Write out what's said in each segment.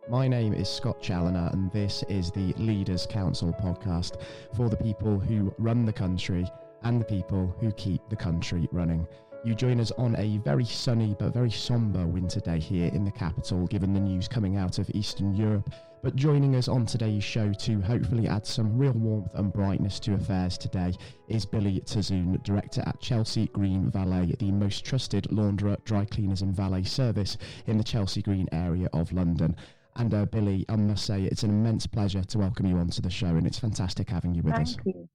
My name is Scott Challoner, and this is the Leaders Council podcast for the people who run the country and the people who keep the country running. You join us on a very sunny but very sombre winter day here in the capital, given the news coming out of Eastern Europe. But joining us on today's show to hopefully add some real warmth and brightness to affairs today is Billie Tossoun, director at Chelsea Green Valet, the most trusted launderer, dry cleaners and valet service in the Chelsea Green area of London. And Billie, I must say it's an immense pleasure to welcome you onto the show, and it's fantastic having you with us. Thank you.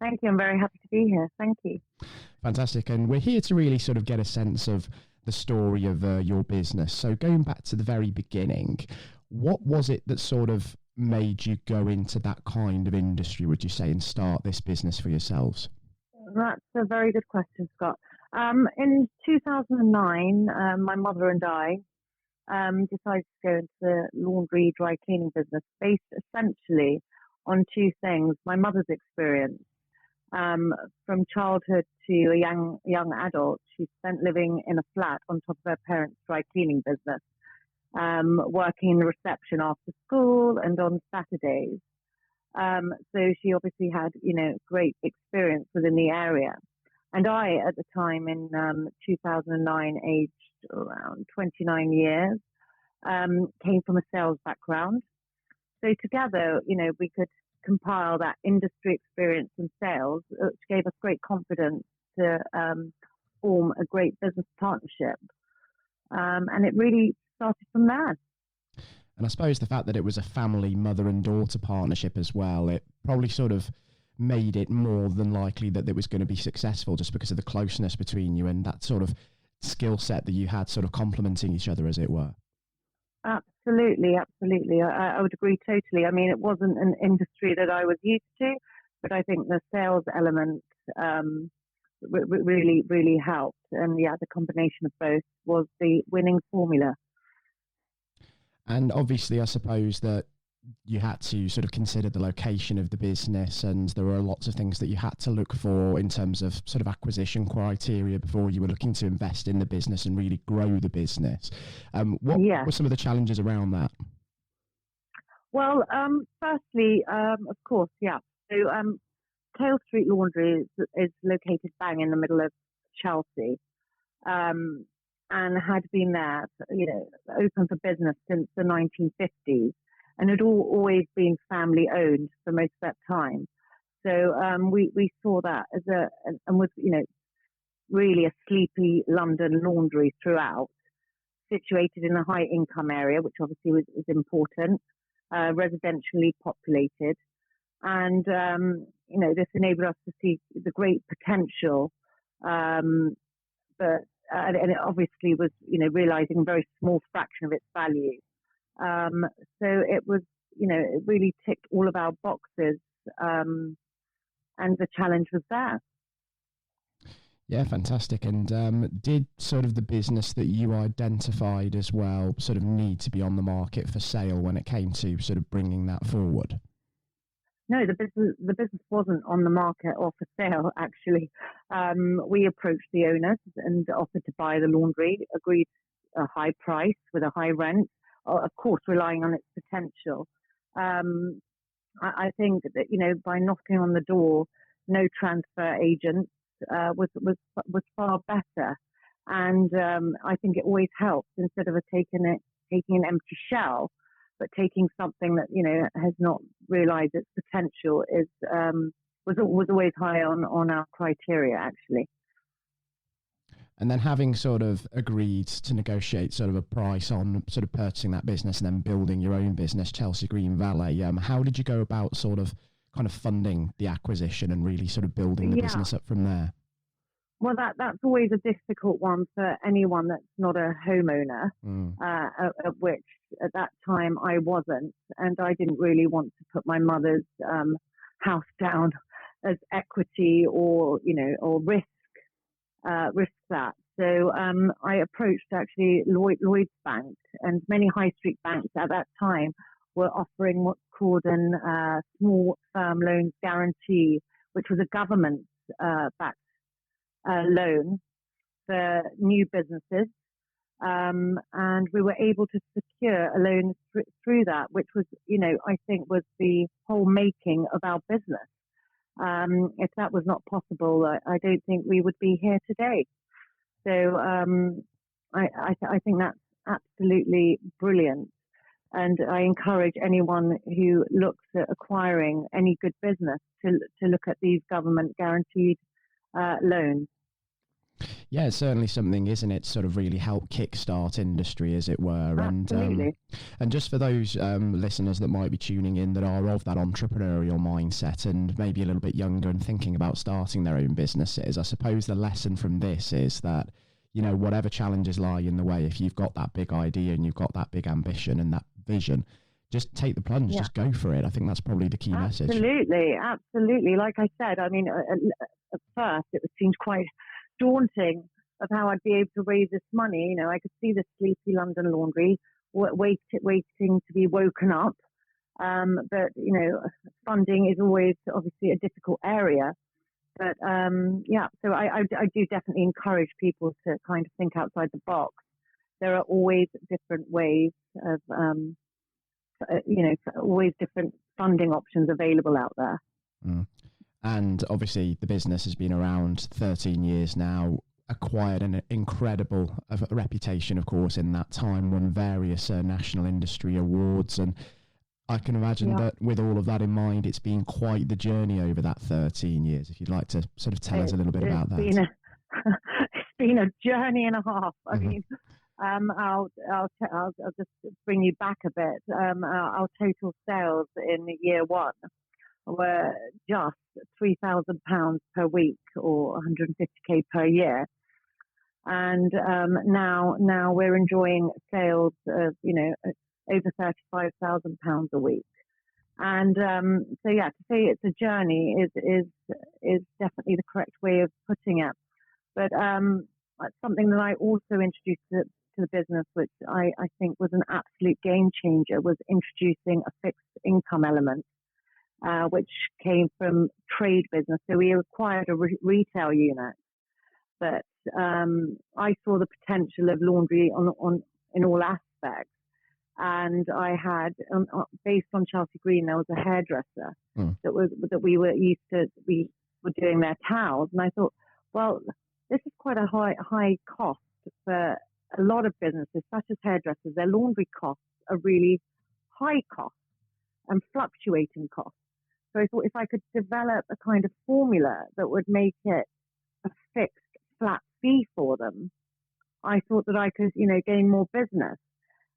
Thank you. I'm very happy to be here. Thank you. Fantastic. And we're here to really sort of get a sense of the story of your business. So going back to the very beginning, what was it that sort of made you go into that kind of industry, would you say, and start this business for yourselves? That's a very good question, Scott. In 2009, my mother and I decided to go into the laundry dry cleaning business based essentially on two things. My mother's experience from childhood to a young adult. She spent living in a flat on top of her parents' dry cleaning business, working in the reception after school and on Saturdays. So she obviously had, great experience within the area. And I, at the time in 2009, aged around 29 years, came from a sales background. So together, we could compile that industry experience and sales, which gave us great confidence to form a great business partnership. And it really started from there. And I suppose the fact that it was a family mother and daughter partnership as well, it probably sort of made it more than likely that it was going to be successful just because of the closeness between you and that sort of skill set that you had sort of complementing each other, as it were. Absolutely. I would agree totally. I mean, it wasn't an industry that I was used to, but I think the sales element really helped. And yeah, the combination of both was the winning formula. And obviously, I suppose that you had to sort of consider the location of the business, and there were lots of things that you had to look for in terms of sort of acquisition criteria before you were looking to invest in the business and really grow the business. What were some of the challenges around that? Well, firstly, of course, yeah. So Cale Street Laundry is located bang in the middle of Chelsea, and had been there, open for business since the 1950s. And had always been family owned for most of that time. So we saw that as and was, really a sleepy London laundry throughout, situated in a high income area, which obviously was important, residentially populated. And, this enabled us to see the great potential, but and it obviously was, realizing a very small fraction of its value. So it was, it really ticked all of our boxes, and the challenge was there. Yeah, fantastic. And did sort of the business that you identified as well sort of need to be on the market for sale when it came to sort of bringing that forward? No, the business wasn't on the market or for sale, actually. We approached the owners and offered to buy the laundry, agreed a high price with a high rent, of course, relying on its potential. I think that, by knocking on the door, no transfer agent was far better. And I think it always helps, instead of taking an empty shell, but taking something that, has not realized its potential was always high on our criteria, actually. And then having sort of agreed to negotiate sort of a price on sort of purchasing that business and then building your own business, Chelsea Green Valet, how did you go about sort of kind of funding the acquisition and really sort of building the business up from there? Well, that's always a difficult one for anyone that's not a homeowner, of which at that time I wasn't. And I didn't really want to put my mother's house down as equity or risk that. So I approached actually Lloyd's Bank, and many high street banks at that time were offering what's called an small firm loans guarantee, which was a government backed loan for new businesses And we were able to secure a loan through that, which was, I think was the whole making of our business. If that was not possible, I don't think we would be here today. So I think that's absolutely brilliant. And I encourage anyone who looks at acquiring any good business to look at these government guaranteed loans. Yeah, it's certainly something, isn't it? Sort of really help kickstart industry, as it were. Absolutely. And just for those listeners that might be tuning in that are of that entrepreneurial mindset and maybe a little bit younger and thinking about starting their own businesses, I suppose the lesson from this is that, whatever challenges lie in the way, if you've got that big idea and you've got that big ambition and that vision, just take the plunge, just go for it. I think that's probably the key message. Absolutely. Like I said, I mean, at first it seemed quite daunting of how I'd be able to raise this money. I could see the sleepy London laundry waiting to be woken up. But, funding is always obviously a difficult area. But, so I do definitely encourage people to kind of think outside the box. There are always different ways of, always different funding options available out there. Mm. And obviously the business has been around 13 years now, acquired an incredible reputation, of course, in that time, won various national industry awards. And I can imagine that with all of that in mind, it's been quite the journey over that 13 years. If you'd like to sort of tell us a little bit about that. It's been a journey and a half. I mean, I'll just bring you back a bit. Our total sales in year one were just £3,000 per week or 150k per year, and now we're enjoying sales of over £35,000 a week. And so to say it's a journey is definitely the correct way of putting it. But something that I also introduced to the business, which I think was an absolute game changer, was introducing a fixed income element. Which came from trade business. So we acquired a retail unit, but I saw the potential of laundry in all aspects. And I had, based on Chelsea Green, there was a hairdresser that we were doing their towels, and I thought, well, this is quite a high cost for a lot of businesses, such as hairdressers. Their laundry costs are really high costs and fluctuating costs. So I thought if I could develop a kind of formula that would make it a fixed flat fee for them, I thought that I could, gain more business.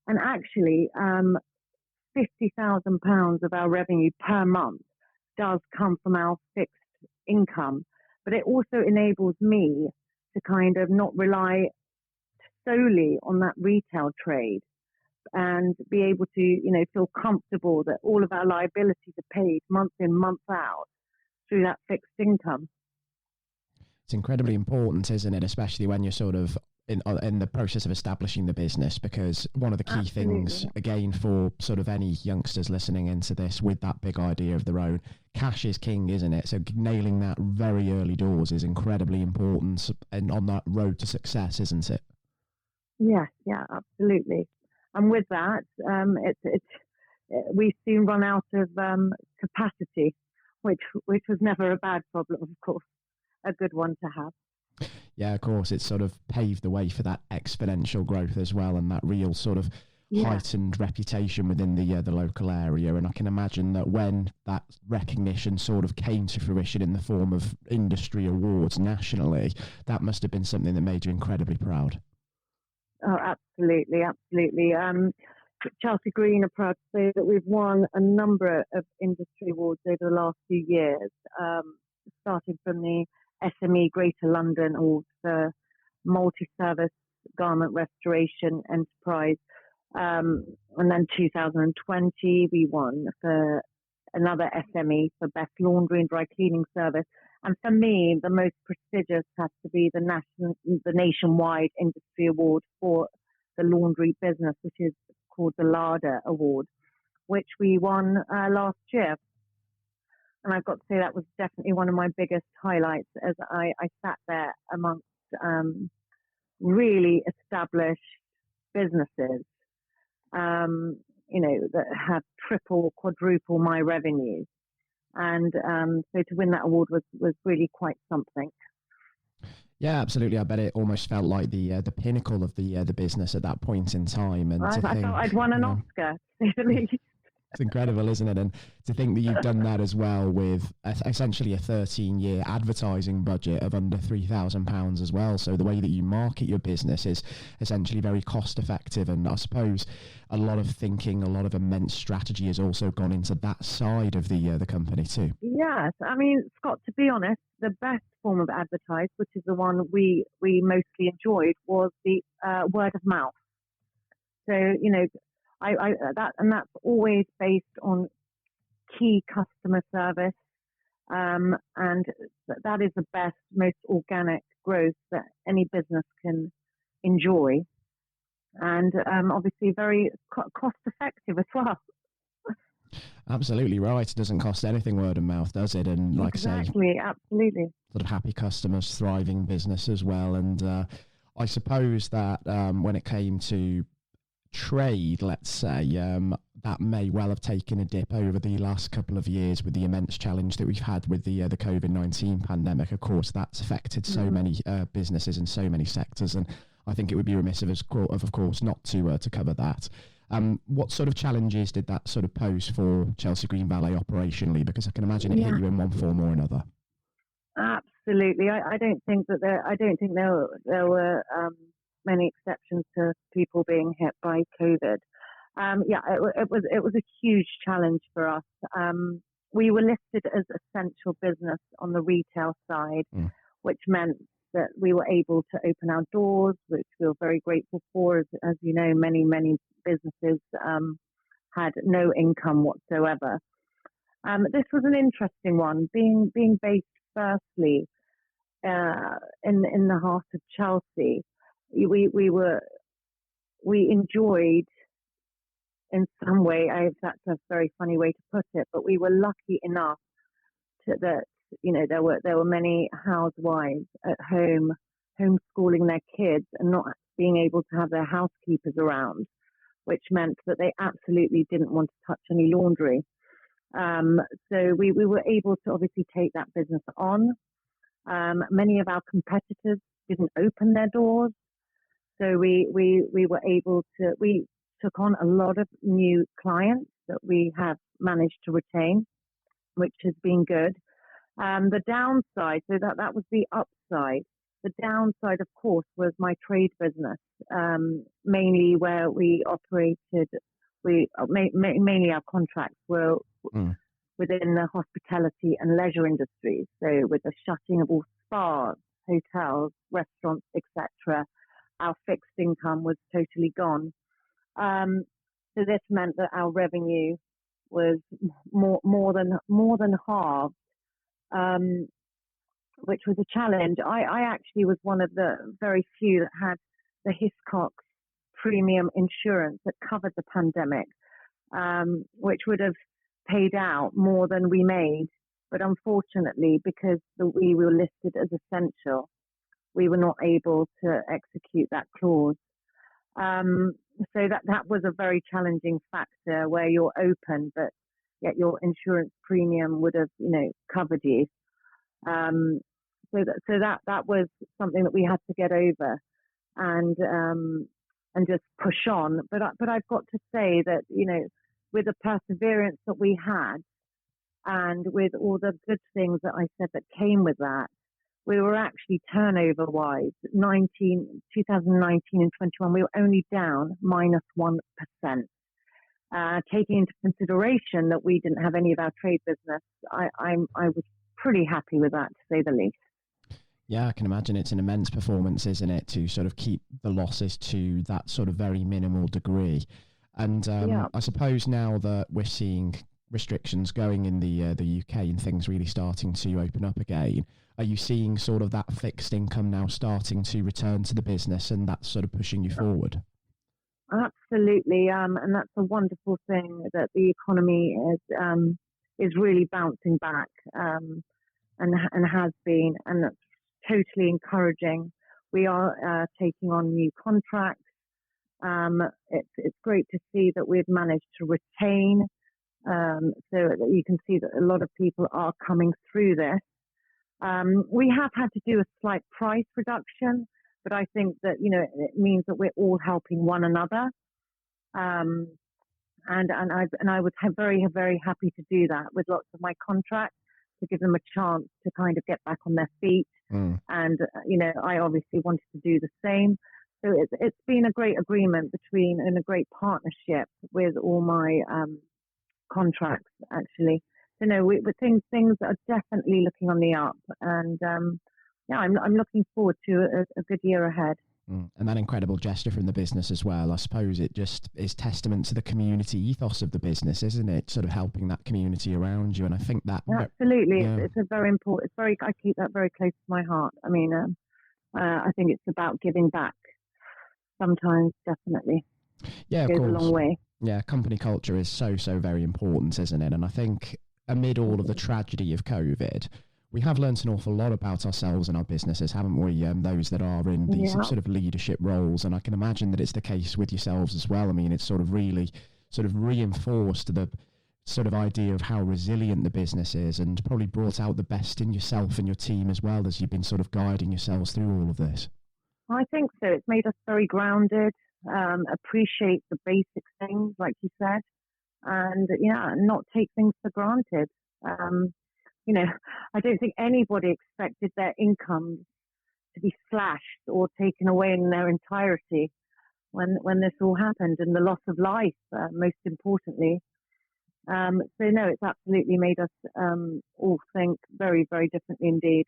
And actually, £50,000 of our revenue per month does come from our fixed income. But it also enables me to kind of not rely solely on that retail trade, and be able to, feel comfortable that all of our liabilities are paid month in, month out through that fixed income. It's incredibly important, isn't it? Especially when you're sort of in the process of establishing the business, because one of the key things, again, for sort of any youngsters listening into this with that big idea of their own, cash is king, isn't it? So nailing that very early doors is incredibly important, and on that road to success, isn't it? Yeah, absolutely. And with that, we soon run out of capacity, which was never a bad problem, of course, a good one to have. Yeah, of course, it's sort of paved the way for that exponential growth as well, and that real sort of heightened reputation within the local area. And I can imagine that when that recognition sort of came to fruition in the form of industry awards nationally, that must have been something that made you incredibly proud. Oh, absolutely. Chelsea Green are proud to say that we've won a number of industry awards over the last few years, starting from the SME Greater London Awards for Multi-Service Garment Restoration Enterprise. And then 2020, we won for another SME for Best Laundry and Dry Cleaning Service. And for me, the most prestigious has to be the nationwide industry award for the laundry business, which is called the launderer award, which we won last year. And I've got to say that was definitely one of my biggest highlights, as I sat there amongst really established businesses, that have triple, quadruple my revenues. And so to win that award was really quite something. Yeah, absolutely. I bet it almost felt like the pinnacle of the business at that point in time. And I thought I'd won an Oscar, to say the least. It's incredible, isn't it? And to think that you've done that as well with essentially a 13-year advertising budget of under £3,000 as well. So the way that you market your business is essentially very cost effective. And I suppose a lot of thinking, a lot of immense strategy has also gone into that side of the company too. Yes. I mean, Scott, to be honest, the best form of advertise, which is the one we mostly enjoyed, was the word of mouth. So, that's always based on key customer service, and that is the best, most organic growth that any business can enjoy, and obviously very cost effective as well. Absolutely right. It doesn't cost anything, word of mouth, does it? And like exactly, I say, absolutely, sort of happy customers, thriving business as well. And I suppose that when it came to trade, let's say, that may well have taken a dip over the last couple of years with the immense challenge that we've had with the COVID-19 pandemic. Of course, that's affected so many businesses in so many sectors, and I think it would be remiss of course, not to cover that. What sort of challenges did that sort of pose for Chelsea Green Valet operationally? Because I can imagine it hit you in one form or another. Absolutely, I don't think there were many exceptions to people being hit by COVID. It was a huge challenge for us. We were listed as essential business on the retail side, which meant that we were able to open our doors, which we were very grateful for. As you know, many businesses had no income whatsoever. This was an interesting one, being based firstly in the heart of Chelsea. We enjoyed, in some way, that's a very funny way to put it, but we were lucky enough that there were many housewives at home homeschooling their kids and not being able to have their housekeepers around, which meant that they absolutely didn't want to touch any laundry. So we were able to obviously take that business on. Many of our competitors didn't open their doors. So we took on a lot of new clients that we have managed to retain, which has been good. The downside, so that was the upside. The downside, of course, was my trade business, mainly where we operated. Mainly our contracts were within the hospitality and leisure industries. So with the shutting of all spas, hotels, restaurants, etc., our fixed income was totally gone. So this meant that our revenue was more than halved, which was a challenge. I actually was one of the very few that had the Hiscox premium insurance that covered the pandemic, which would have paid out more than we made. But unfortunately, because we were listed as essential, we were not able to execute that clause. So that was a very challenging factor where you're open, but yet your insurance premium would have, covered you. So that was something that we had to get over and just push on. But I've got to say that, with the perseverance that we had and with all the good things that I said that came with that, we were actually turnover-wise, 2019 and 21, we were only down -1%. Taking into consideration that we didn't have any of our trade business, I was pretty happy with that, to say the least. Yeah, I can imagine it's an immense performance, isn't it, to sort of keep the losses to that sort of very minimal degree. And I suppose now that we're seeing restrictions going in the UK and things really starting to open up again, are you seeing sort of that fixed income now starting to return to the business and that's sort of pushing you forward? Absolutely, and that's a wonderful thing that the economy is really bouncing back, and has been, and that's totally encouraging. We are taking on new contracts. It's great to see that we've managed to retain, so that you can see that a lot of people are coming through this. We have had to do a slight price reduction, but I think that, it means that we're all helping one another. Um, and I was very, very happy to do that with lots of my contracts, to give them a chance to kind of get back on their feet. And, I obviously wanted to do the same. So it's been a great agreement and a great partnership with all my contracts, actually. So no, things are definitely looking on the up, and I'm looking forward to a good year ahead. And that incredible gesture from the business as well. I suppose it just is testament to the community ethos of the business, isn't it? Sort of helping that community around you, and I think that absolutely, it's a very important. I keep that very close to my heart. I mean, I think it's about giving back. Sometimes, definitely, yeah, it goes a long way. Yeah, company culture is so very important, isn't it? And I think amid all of the tragedy of COVID, we have learnt an awful lot about ourselves and our businesses, haven't we? Those that are in these sort of leadership roles, and I can imagine that it's the case with yourselves as well. I mean, it's sort of really sort of reinforced the sort of idea of how resilient the business is, and probably brought out the best in yourself and your team as well, as you've been sort of guiding yourselves through all of this. I think so. It's made us very grounded, appreciate the basic things, like you said, and not take things for granted. I don't think anybody expected their income to be slashed or taken away in their entirety when this all happened, and the loss of life, most importantly. So no, it's absolutely made us all think very, very differently indeed.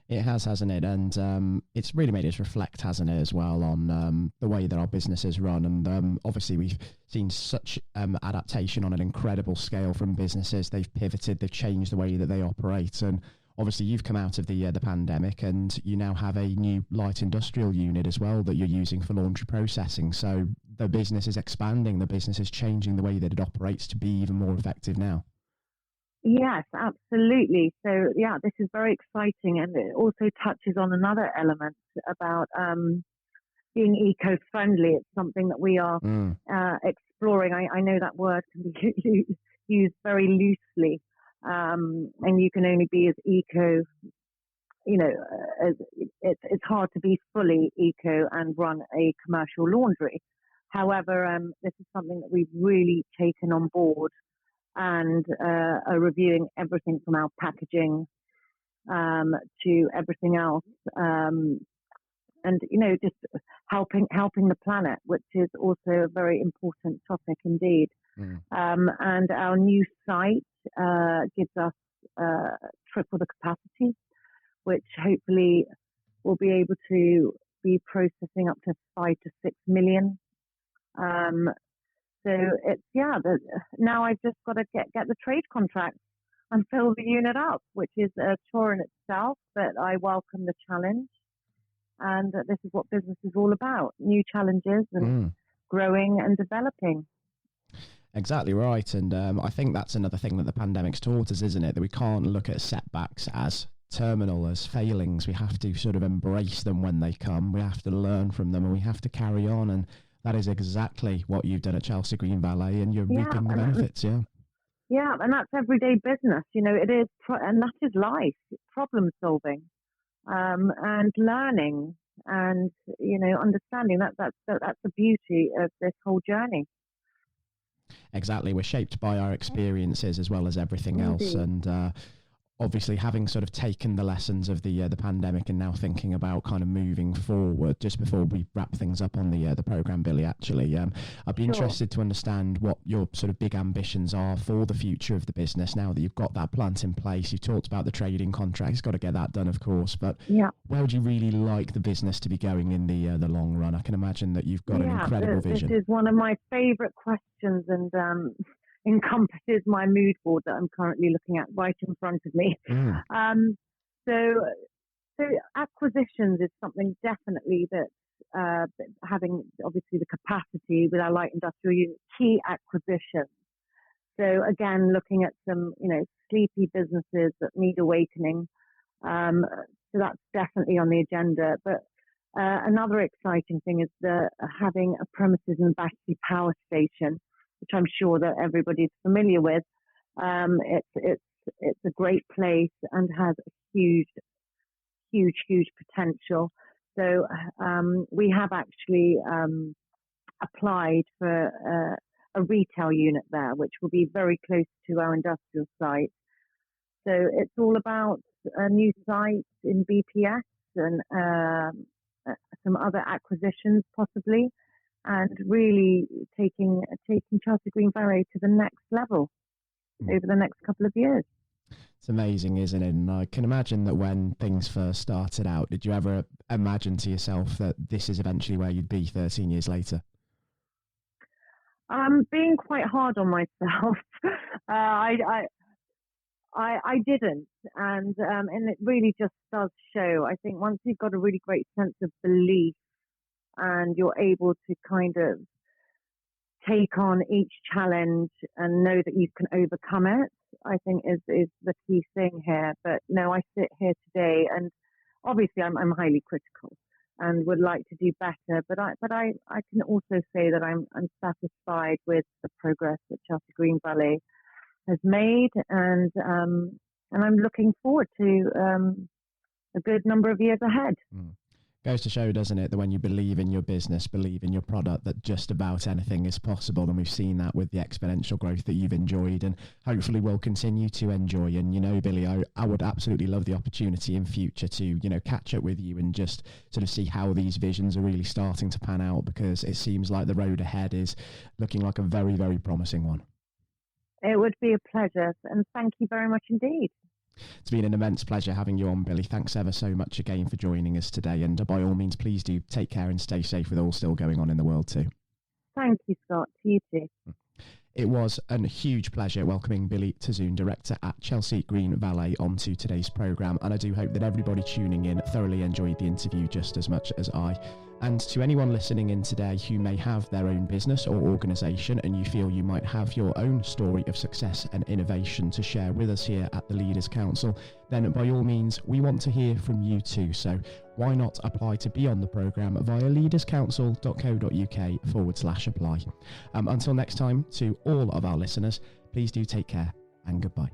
It has, hasn't it? And it's really made us reflect, hasn't it, as well, on the way that our business is run. And obviously, we've seen such adaptation on an incredible scale from businesses. They've pivoted, they've changed the way that they operate. And obviously, you've come out of the pandemic, and you now have a new light industrial unit as well that you're using for laundry processing. So the business is expanding, the business is changing the way that it operates to be even more effective now. Yes, absolutely. So, this is very exciting, and it also touches on another element about being eco-friendly. It's something that we are exploring. I know that word can be used very loosely, and you can only be as eco. It's hard to be fully eco and run a commercial laundry. However, this is something that we've really taken on board, and are reviewing everything from our packaging to everything else, and just helping the planet, which is also a very important topic indeed. And our new site gives us triple the capacity, which hopefully will be able to be processing up to 5 to 6 million. So it's now I've just got to get the trade contracts and fill the unit up, which is a chore in itself, but I welcome the challenge. And this is what business is all about: new challenges and growing and developing. Exactly right. And I think that's another thing that the pandemic's taught us, isn't it? That we can't look at setbacks as terminal, as failings. We have to sort of embrace them when they come. We have to learn from them, and we have to carry on. And that is exactly what you've done at Chelsea Green Valet, and you're reaping the benefits, Yeah, and that's everyday business. It is, and that is life, problem solving, and learning, and understanding. That's the beauty of this whole journey. Exactly, we're shaped by our experiences as well as everything else, and obviously having sort of taken the lessons of the pandemic and now thinking about kind of moving forward. Just before we wrap things up on the program, Billie, actually, I'd be interested to understand what your sort of big ambitions are for the future of the business now that you've got that plant in place. You've talked about the trading contracts, got to get that done, of course, but where would you really like the business to be going in the long run? I can imagine that you've got an incredible vision. This is one of my favourite questions, and encompasses my mood board that I'm currently looking at right in front of me. So acquisitions is something definitely that having obviously the capacity with our light industrial unit, key acquisitions. So again, looking at some sleepy businesses that need awakening. So that's definitely on the agenda. But Another exciting thing is having a premises and battery power station, which I'm sure that everybody's familiar with. It's a great place and has a huge potential. So we have actually applied for a retail unit there, which will be very close to our industrial site. So it's all about a new site in BPS and some other acquisitions possibly, and really taking Chelsea Green Valet to the next level over the next couple of years. It's amazing, isn't it? And I can imagine that when things first started out, did you ever imagine to yourself that this is eventually where you'd be 13 years later? Being quite hard on myself, I didn't, and it really just does show. I think once you've got a really great sense of belief, and you're able to kind of take on each challenge and know that you can overcome it, I think is the key thing here. But no, I sit here today, and obviously I'm highly critical and would like to do better. But I can also say that I'm satisfied with the progress that Chelsea Green Valet has made, and I'm looking forward to a good number of years ahead. Goes to show, doesn't it, that when you believe in your business, believe in your product, that just about anything is possible. And we've seen that with the exponential growth that you've enjoyed and hopefully will continue to enjoy. And, you know, Billie, I would absolutely love the opportunity in future to, you know, catch up with you and just sort of see how these visions are really starting to pan out, because it seems like the road ahead is looking like a very, very promising one. It would be a pleasure. And thank you very much indeed. It's been an immense pleasure having you on, Billie. Thanks ever so much again for joining us today. And by all means, please do take care and stay safe with all still going on in the world too. Thank you, Scott. To you too. It was a huge pleasure welcoming Billie Tossoun, director at Chelsea Green Valet, onto today's programme. And I do hope that everybody tuning in thoroughly enjoyed the interview just as much as I. And to anyone listening in today who may have their own business or organisation and you feel you might have your own story of success and innovation to share with us here at the Leaders Council, then by all means, we want to hear from you too. So why not apply to be on the programme via leaderscouncil.co.uk/apply. Until next time, to all of our listeners, please do take care and goodbye.